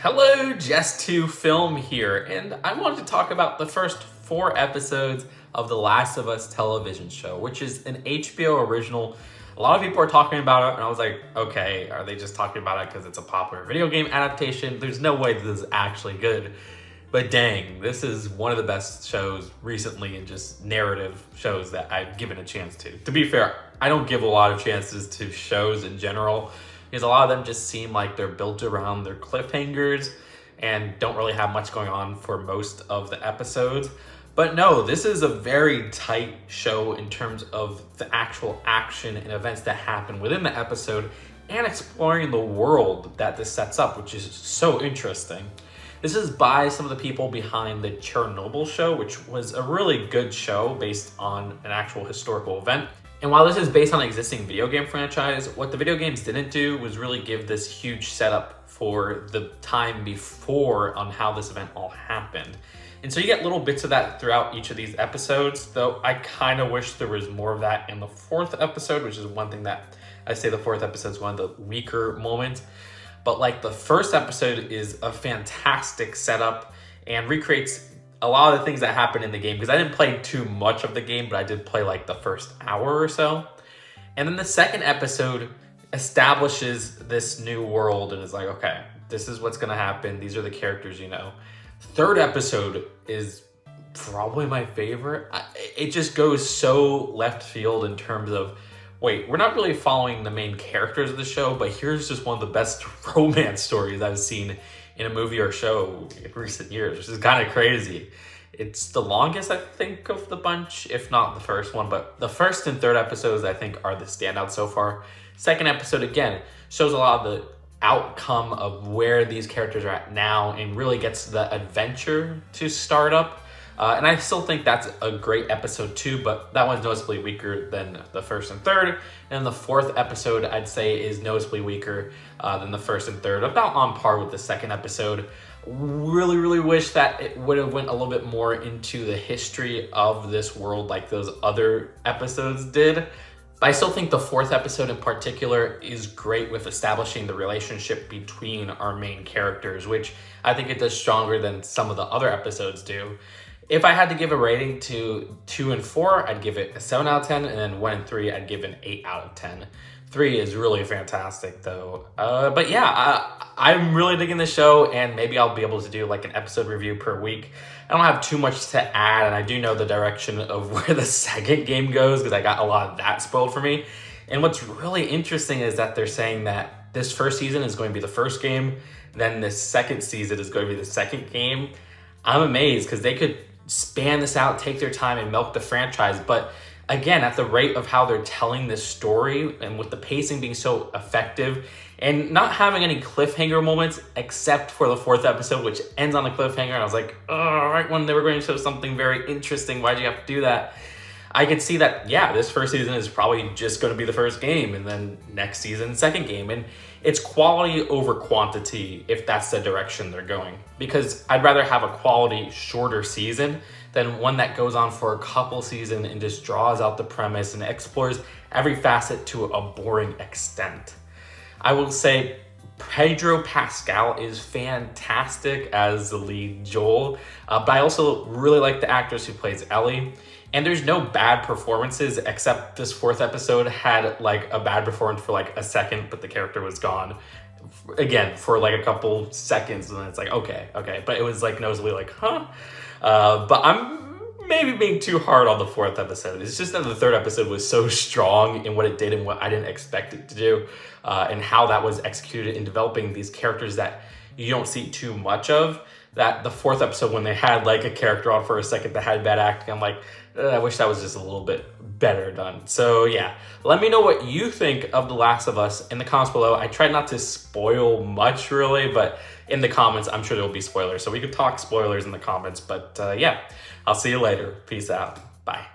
Hello, Just2Film here, and I wanted to talk about the first 4 episodes of The Last of Us television show, which is an HBO original. A lot of people are talking about it, and I was like, okay, are they just talking about it because it's a popular video game adaptation? There's no way this is actually good. But dang, this is one of the best shows recently and just narrative shows that I've given a chance to. To be fair, I don't give a lot of chances to shows in general because a lot of them just seem like they're built around their cliffhangers and don't really have much going on for most of the episodes. But no, this is a very tight show in terms of the actual action and events that happen within the episode and exploring the world that this sets up, which is so interesting. This is by some of the people behind the Chernobyl show, which was a really good show based on an actual historical event. And while this is based on an existing video game franchise, what the video games didn't do was really give this huge setup for the time before on how this event all happened. And so you get little bits of that throughout each of these episodes, though I kind of wish there was more of that in the 4th episode, which is one thing that I say the 4th episode is one of the weaker moments. But like the 1st episode is a fantastic setup and recreates a lot of the things that happen in the game, because I didn't play too much of the game, but I did play like the first hour or so. And then the 2nd episode establishes this new world and is like, okay, this is what's gonna happen. These are the characters you know. 3rd episode is probably my favorite. It just goes so left field in terms of, wait, we're not really following the main characters of the show, but here's just one of the best romance stories I've seen in a movie or show in recent years, which is kind of crazy. It's the longest, I think, of the bunch, if not the first one, but the 1st and 3rd episodes, I think, are the standouts so far. 2nd episode, again, shows a lot of the outcome of where these characters are at now and really gets the adventure to start up. And I still think that's a great episode too, but that one's noticeably weaker than the 1st and 3rd. And the 4th episode, I'd say, is noticeably weaker than the 1st and 3rd, about on par with the 2nd episode. Really wish that it would have went a little bit more into the history of this world like those other episodes did. But I still think the 4th episode in particular is great with establishing the relationship between our main characters, which I think it does stronger than some of the other episodes do. If I had to give a rating to 2 and 4, I'd give it a 7 out of 10, and then 1 and 3, I'd give an 8 out of 10. 3 is really fantastic though. But yeah, I'm really digging the show, and maybe I'll be able to do like an episode review per week. I don't have too much to add, and I do know the direction of where the 2nd game goes because I got a lot of that spoiled for me. And what's really interesting is that they're saying that this first season is going to be the first game, then this 2nd season is going to be the 2nd game. I'm amazed because they could span this out, take their time, and milk the franchise. But again, at the rate of how they're telling this story and with the pacing being so effective and not having any cliffhanger moments except for the 4th episode, which ends on a cliffhanger. And I was like, oh, right when they were going to show something very interesting, why'd you have to do that? I could see that, yeah, this first season is probably just going to be the first game, and then next season, 2nd game. And it's quality over quantity if that's the direction they're going. Because I'd rather have a quality, shorter season than one that goes on for a couple seasons and just draws out the premise and explores every facet to a boring extent. I will say Pedro Pascal is fantastic as the lead Joel, but I also really like the actress who plays Ellie. And there's no bad performances, except this 4th episode had like a bad performance for like a second, but the character was gone again for like a couple seconds, and then it's like, okay. But it was like noticeably like, huh? But I'm maybe being too hard on the 4th episode. It's just that the 3rd episode was so strong in what it did and what I didn't expect it to do, and how that was executed in developing these characters that you don't see too much of. That the 4th episode, when they had like a character on for a second that had bad acting, I'm like, I wish that was just a little bit better done. So yeah, let me know what you think of The Last of Us in the comments below. I tried not to spoil much really, but in the comments, I'm sure there will be spoilers. So we could talk spoilers in the comments, but yeah, I'll see you later. Peace out. Bye.